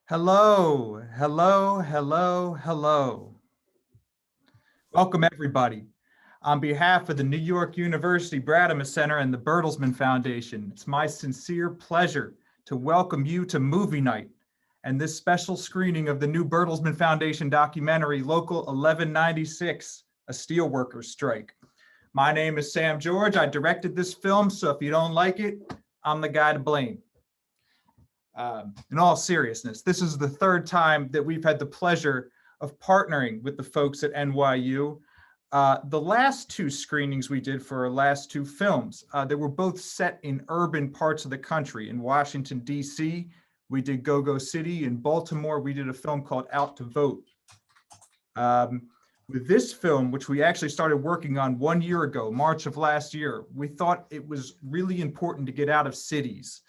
Hello, hello, hello, hello. Welcome, everybody. On behalf of the New York University Brademas Center and the Bertelsmann Foundation, it's my sincere pleasure to welcome you to Movie Night and this special screening of the new Bertelsmann Foundation documentary, Local 1196, A Steelworkers Strike. My name is Sam George. I directed this film, so if you don't like it, I'm the guy to blame. In all seriousness, this is the third time that we've had the pleasure of partnering with the folks at NYU. The last two screenings we did for our last two films, they were both set in urban parts of the country. In Washington, D.C., we did Go-Go City. In Baltimore, we did a film called Out to Vote. With this film, which we actually started working on 1 year ago, March of last year, we thought it was really important to get out of cities,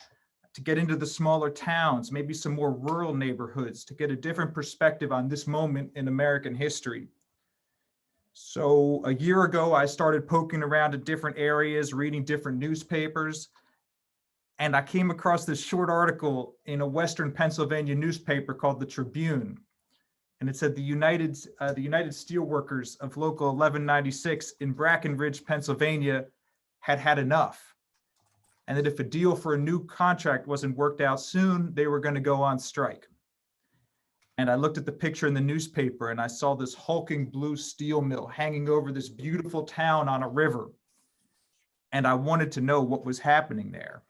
to get into the smaller towns, maybe some more rural neighborhoods, to get a different perspective on this moment in American history. So a year ago, I started poking around at different areas, reading different newspapers, and I came across this short article in a Western Pennsylvania newspaper called the Tribune. And it said the United Steelworkers of Local 1196 in Brackenridge, Pennsylvania had enough. And that if a deal for a new contract wasn't worked out soon, they were going to go on strike. And I looked at the picture in the newspaper and I saw this hulking blue steel mill hanging over this beautiful town on a river. And I wanted to know what was happening there.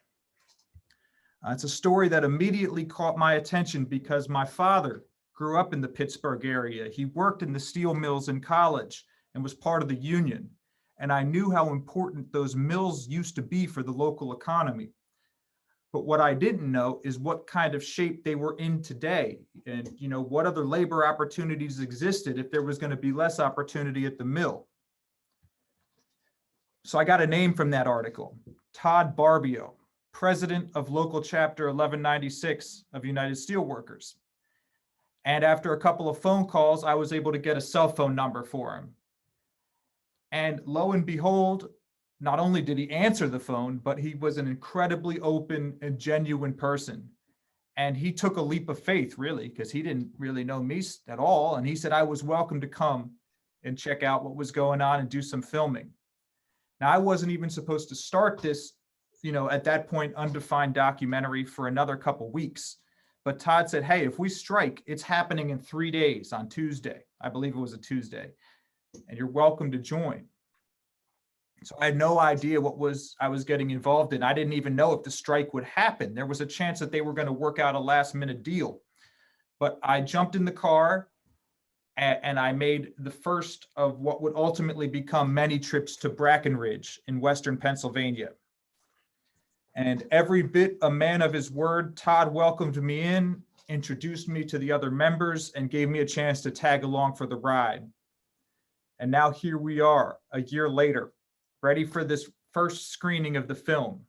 It's a story that immediately caught my attention because my father grew up in the Pittsburgh area. He worked in the steel mills in college and was part of the union. And I knew how important those mills used to be for the local economy. But what I didn't know is what kind of shape they were in today, and what other labor opportunities existed if there was going to be less opportunity at the mill. So I got a name from that article, Todd Barbio, president of local chapter 1196 of United Steelworkers. And after a couple of phone calls, I was able to get a cell phone number for him. And lo and behold, not only did he answer the phone, but he was an incredibly open and genuine person. And he took a leap of faith, really, because he didn't really know me at all. And he said I was welcome to come and check out what was going on and do some filming. Now, I wasn't even supposed to start this, at that point, undefined documentary for another couple weeks. But Todd said, hey, if we strike, it's happening in 3 days on Tuesday. I believe it was a Tuesday. And you're welcome to join. So I had no idea what I was getting involved in. I didn't even know if the strike would happen. There was a chance that they were going to work out a last minute deal. But I jumped in the car and I made the first of what would ultimately become many trips to Brackenridge in Western Pennsylvania. And every bit a man of his word, Todd welcomed me in, introduced me to the other members, and gave me a chance to tag along for the ride. And now here we are, a year later, ready for this first screening of the film.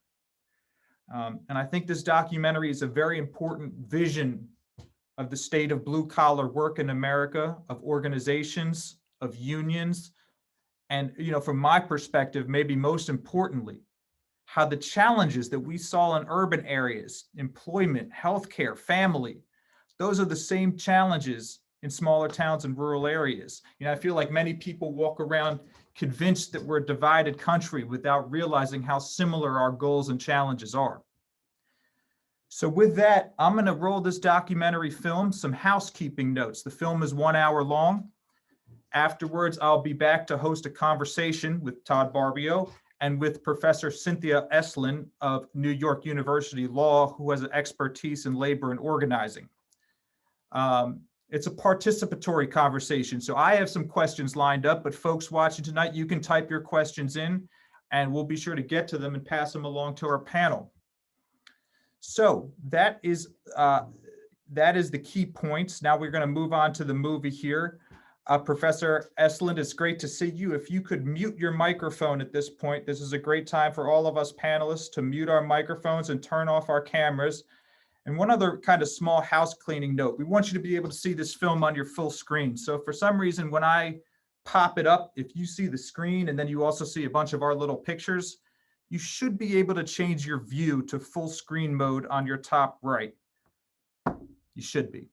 And I think this documentary is a very important vision of the state of blue-collar work in America, of organizations, of unions, and from my perspective, maybe most importantly, how the challenges that we saw in urban areas, employment, healthcare, family, those are the same challenges in smaller towns and rural areas. I feel like many people walk around convinced that we're a divided country without realizing how similar our goals and challenges are. So with that, I'm going to roll this documentary film, some housekeeping notes. The film is 1 hour long. Afterwards, I'll be back to host a conversation with Todd Barbio and with Professor Cynthia Eslin of New York University Law, who has an expertise in labor and organizing. It's a participatory conversation. So I have some questions lined up, but folks watching tonight, you can type your questions in and we'll be sure to get to them and pass them along to our panel. So that is the key points. Now we're going to move on to the movie here. Professor Eslin, it's great to see you. If you could mute your microphone at this point, this is a great time for all of us panelists to mute our microphones and turn off our cameras. And one other kind of small house cleaning note, we want you to be able to see this film on your full screen. So for some reason, when I pop it up, if you see the screen and then you also see a bunch of our little pictures, you should be able to change your view to full screen mode on your top right. You should be.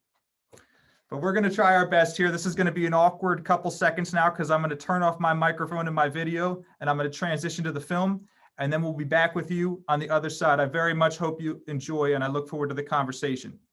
But we're going to try our best here. This is going to be an awkward couple seconds now because I'm going to turn off my microphone and my video, and I'm going to transition to the film, and then we'll be back with you on the other side. I very much hope you enjoy, and I look forward to the conversation.